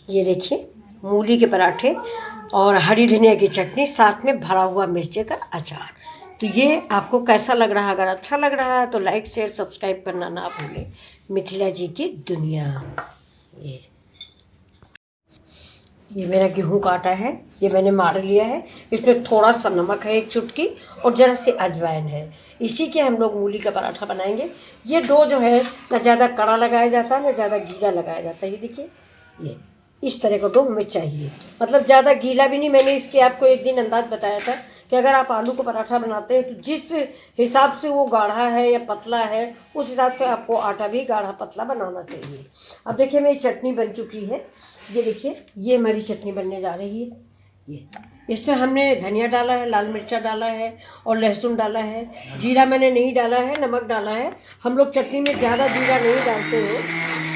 ये देखिए मूली के पराठे और हरी धनिया की चटनी, साथ में भरा हुआ मिर्चे का अचार। तो ये आपको कैसा लग रहा है? अगर अच्छा लग रहा है तो लाइक शेयर सब्सक्राइब करना ना भूलें। मिथिला जी की दुनिया। ये मेरा गेहूं का आटा है, ये मैंने मार लिया है। इसमें थोड़ा सा नमक है, एक चुटकी, और जरा सी अजवाइन है। इसी के हम लोग मूली का पराठा बनाएंगे। ये डो जो है ना ज़्यादा कड़ा लगाया जाता है ना ज़्यादा गीला लगाया जाता है। ये देखिए, ये इस तरह का डो हमें चाहिए, मतलब ज़्यादा गीला भी नहीं। मैंने इसके आपको एक दिन अंदाज बताया था कि अगर आप आलू का पराठा बनाते हैं तो जिस हिसाब से वो गाढ़ा है या पतला है, उस हिसाब से आपको आटा भी गाढ़ा पतला बनाना चाहिए। अब देखिए मेरी चटनी बन चुकी है। ये देखिए, ये हमारी चटनी बनने जा रही है। ये इसमें हमने धनिया डाला है, लाल मिर्चा डाला है और लहसुन डाला है। जीरा मैंने नहीं डाला है, नमक डाला है। हम लोग चटनी में ज़्यादा जीरा नहीं डालते हैं।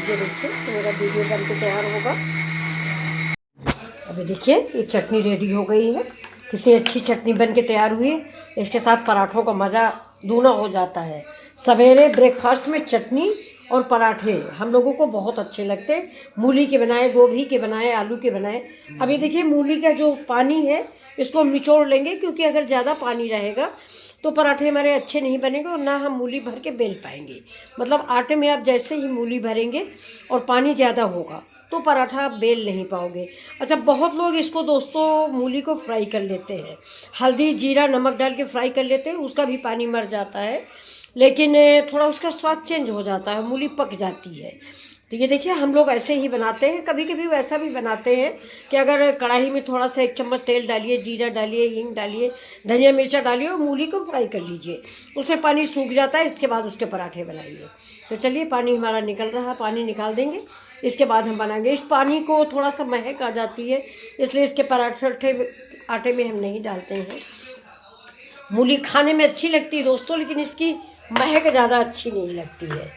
ये देखिए तो मेरा वीडियो बन के तैयार होगा। अभी देखिए ये चटनी रेडी हो गई है। कितनी अच्छी चटनी बन के तैयार हुई है। इसके साथ पराठों का मज़ा दूना हो जाता है। सवेरे ब्रेकफास्ट में चटनी और पराठे हम लोगों को बहुत अच्छे लगते हैं। मूली के बनाए, गोभी के बनाए, आलू के बनाए। अभी देखिए मूली का जो पानी है इसको हम निचोड़ लेंगे, क्योंकि अगर ज़्यादा पानी रहेगा तो पराठे हमारे अच्छे नहीं बनेंगे और ना हम मूली भर के बेल पाएंगे। मतलब आटे में आप जैसे ही मूली भरेंगे और पानी ज़्यादा होगा तो पराठा आप बेल नहीं पाओगे। अच्छा, बहुत लोग इसको दोस्तों मूली को फ्राई कर लेते हैं, हल्दी जीरा नमक डाल के फ्राई कर लेते हैं, उसका भी पानी मर जाता है, लेकिन थोड़ा उसका स्वाद चेंज हो जाता है, मूली पक जाती है। तो ये देखिए हम लोग ऐसे ही बनाते हैं। कभी कभी वैसा भी बनाते हैं कि अगर कढ़ाई में थोड़ा सा 1 चम्मच तेल डालिए, जीरा डालिए, हींग डालिए, धनिया मिर्चा डालिए और मूली को फ्राई कर लीजिए। उसमें पानी सूख जाता है, इसके बाद उसके पराठे बनाइए। तो चलिए पानी हमारा निकल रहा है, पानी निकाल देंगे, इसके बाद हम बनाएंगे। इस पानी को थोड़ा सा महक आ जाती है, इसलिए इसके पराठे आटे में हम नहीं डालते हैं। मूली खाने में अच्छी लगती है दोस्तों, लेकिन इसकी महक ज़्यादा अच्छी नहीं लगती है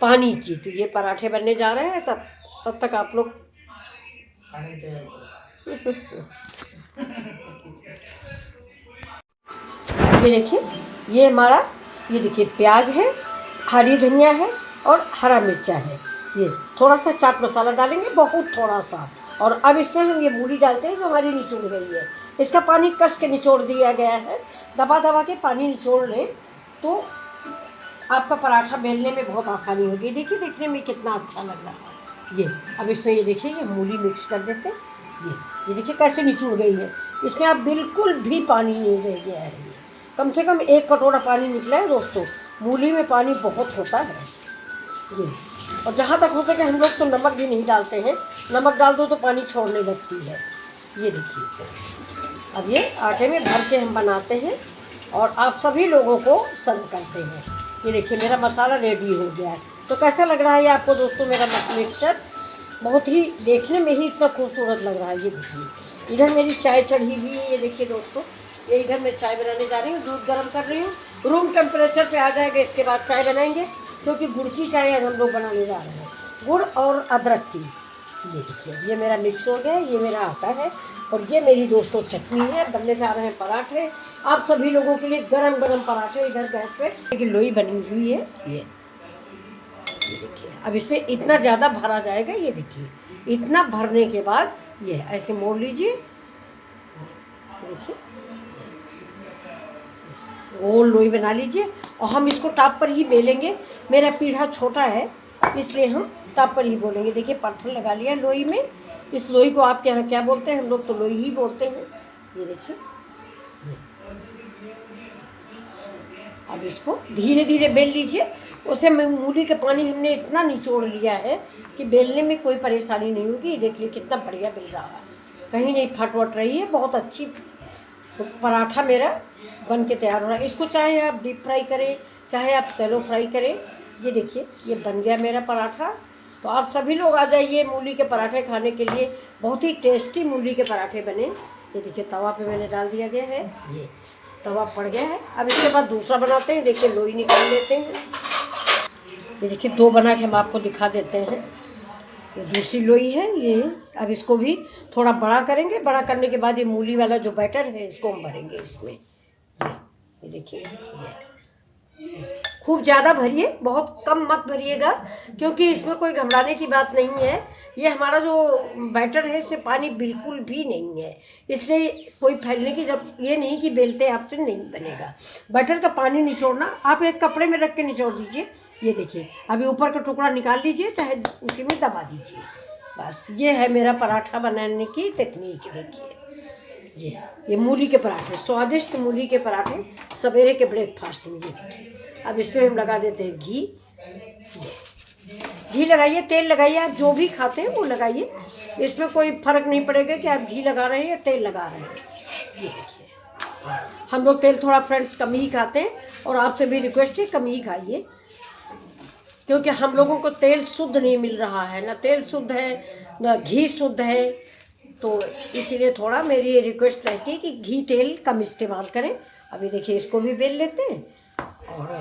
पानी की। तो ये पराठे बनने जा रहे हैं, तब तक आप लोग ये देखिए, ये हमारा, ये देखिए प्याज है, हरी धनिया है और हरा मिर्चा है। ये थोड़ा सा चाट मसाला डालेंगे, बहुत थोड़ा सा। और अब इसमें हम ये मूली डालते हैं जो हमारी निचोड़ गई है। इसका पानी कस के निचोड़ दिया गया है। दबा दबा के पानी निचोड़ लें तो आपका पराठा बेलने में बहुत आसानी होगी। देखिए देखने में कितना अच्छा लग रहा है। ये अब इसमें ये देखिए ये मूली मिक्स कर देते हैं। ये देखिए कैसे निचोड़ गई है। इसमें अब बिल्कुल भी पानी नहीं रह गया है। ये कम से कम 1 कटोरा पानी निकला है दोस्तों। मूली में पानी बहुत होता है। ये और जहाँ तक हो सके हम लोग तो नमक भी नहीं डालते हैं। नमक डाल दो तो पानी छोड़ने लगती है। ये देखिए अब ये आटे में भर के हम बनाते हैं और आप सभी लोगों को सर्व करते हैं। ये देखिए मेरा मसाला रेडी हो गया है। तो कैसा लग रहा है ये आपको दोस्तों मेरा मिक्सचर? बहुत ही देखने में ही इतना खूबसूरत लग रहा है। ये देखिए इधर मेरी चाय चढ़ी हुई है। ये देखिए दोस्तों, ये इधर मैं चाय बनाने जा रही हूँ, दूध गर्म कर रही हूँ। रूम टेम्परेचर पे आ जाएगा, इसके बाद चाय बनाएंगे, क्योंकि गुड़ की चाय आज हम लोग बनाने जा रहे हैं, गुड़ और अदरक की। ये देखिए ये मेरा मिक्स हो गया, ये मेरा आटा है और ये मेरी दोस्तों चटनी है। बनने जा रहे हैं पराठे आप सभी लोगों के लिए, गरम गरम पराठे इधर गैस पे। लेकिन लोई बनी हुई है। ये देखिए अब इसमें इतना ज़्यादा भरा जाएगा। ये देखिए इतना भरने के बाद ये ऐसे मोड़ लीजिए। देखिए गोल लोई बना लीजिए और हम इसको टाप पर ही बेलेंगे। मेरा पीढ़ा छोटा है इसलिए हम टाप पर ही बोलेंगे। देखिए पत्थर लगा लिया लोई में। इस लोई को आपके यहाँ क्या बोलते हैं? हम लोग तो लोई ही बोलते हैं। ये देखिए अब इसको धीरे धीरे बेल लीजिए। उसे मूली के पानी हमने इतना निचोड़ लिया है कि बेलने में कोई परेशानी नहीं होगी। देखिए कितना बढ़िया बेल रहा है, कहीं नहीं फट वट रही है। बहुत अच्छी पराठा मेरा बन के तैयार हो रहा है। इसको चाहे आप डीप फ्राई करें, चाहे आप सैलो फ्राई करें। ये देखिए ये बन गया मेरा पराठा। तो आप सभी लोग आ जाइए मूली के पराठे खाने के लिए। बहुत ही टेस्टी मूली के पराठे बने। ये देखिए तवा पे मैंने डाल दिया गया है, ये तवा पड़ गया है। अब इसके बाद दूसरा बनाते हैं। देखिए लोई निकाल लेते हैं। ये देखिए 2 बना के हम आपको दिखा देते हैं। ये दूसरी लोई है ये। अब इसको भी थोड़ा बड़ा करेंगे। बड़ा करने के बाद ये मूली वाला जो बैटर है इसको हम भरेंगे इसमें। ये देखिए ये खूब ज़्यादा भरिए, बहुत कम मत भरिएगा, क्योंकि इसमें कोई घबराने की बात नहीं है। ये हमारा जो बैटर है इसमें पानी बिल्कुल भी नहीं है, इसलिए कोई फैलने की जब ये नहीं कि बेलते आपसे नहीं बनेगा। बटर का पानी निचोड़ना आप एक कपड़े में रख के निचोड़ दीजिए। ये देखिए, अभी ऊपर का टुकड़ा निकाल लीजिए, चाहे उसी में दबा दीजिए। बस ये है मेरा पराठा बनाने की तकनीक। देखिए ये मूली के पराठे, स्वादिष्ट मूली के पराठे सवेरे के ब्रेकफास्ट में। ये देखिए, अब इसमें हम लगा देते हैं घी। घी लगाइए, तेल लगाइए, आप जो भी खाते हैं वो लगाइए, इसमें कोई फ़र्क नहीं पड़ेगा कि आप घी लगा रहे हैं या तेल लगा रहे हैं। ये देखिए, हम लोग तेल थोड़ा फ्रेंड्स कम ही खाते हैं, और आपसे भी रिक्वेस्ट है कम ही खाइए, क्योंकि हम लोगों को तेल शुद्ध नहीं मिल रहा है, ना तेल शुद्ध है ना घी शुद्ध है। तो इसीलिए थोड़ा मेरी ये रिक्वेस्ट रहती है कि घी तेल कम इस्तेमाल करें। अभी देखिए, इसको भी बेल लेते हैं, और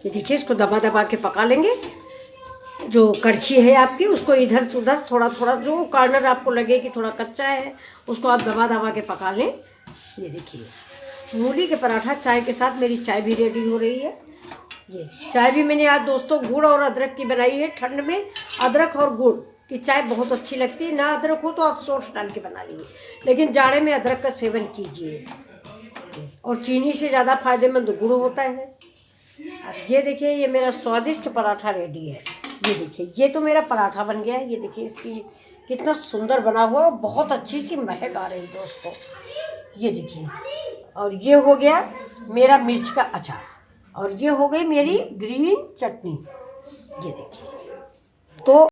ये देखिए इसको दबा दबा के पका लेंगे। जो कड़छी है आपकी, उसको इधर से उधर थोड़ा थोड़ा, जो कॉर्नर आपको लगे कि थोड़ा कच्चा है, उसको आप दबा दबा के पका लें। ये देखिए, मूली के पराठा चाय के साथ, मेरी चाय भी रेडी हो रही है। ये चाय भी मैंने आज दोस्तों गुड़ और अदरक की बनाई है। ठंड में अदरक और गुड़ की चाय बहुत अच्छी लगती है। ना अदरक हो तो आप सॉस डाल के बना लीजिए, लेकिन जाड़े में अदरक का सेवन कीजिए, और चीनी से ज़्यादा फायदेमंद गुड़ होता है। अब ये देखिए, ये मेरा स्वादिष्ट पराठा रेडी है। ये देखिए, ये तो मेरा पराठा बन गया है। ये देखिए, इसकी कितना सुंदर बना हुआ, बहुत अच्छी सी महक आ रही दोस्तों। ये देखिए, और ये हो गया मेरा मिर्च का अचार, और ये हो गई मेरी ग्रीन चटनी। ये देखिए, तो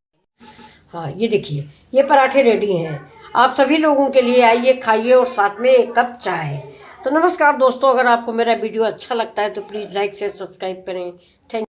हाँ, ये देखिए, ये पराठे रेडी हैं। आप सभी लोगों के लिए आइए, खाइए, और साथ में एक कप चाय। तो नमस्कार दोस्तों, अगर आपको मेरा वीडियो अच्छा लगता है तो प्लीज़ लाइक शेयर सब्सक्राइब करें। थैंक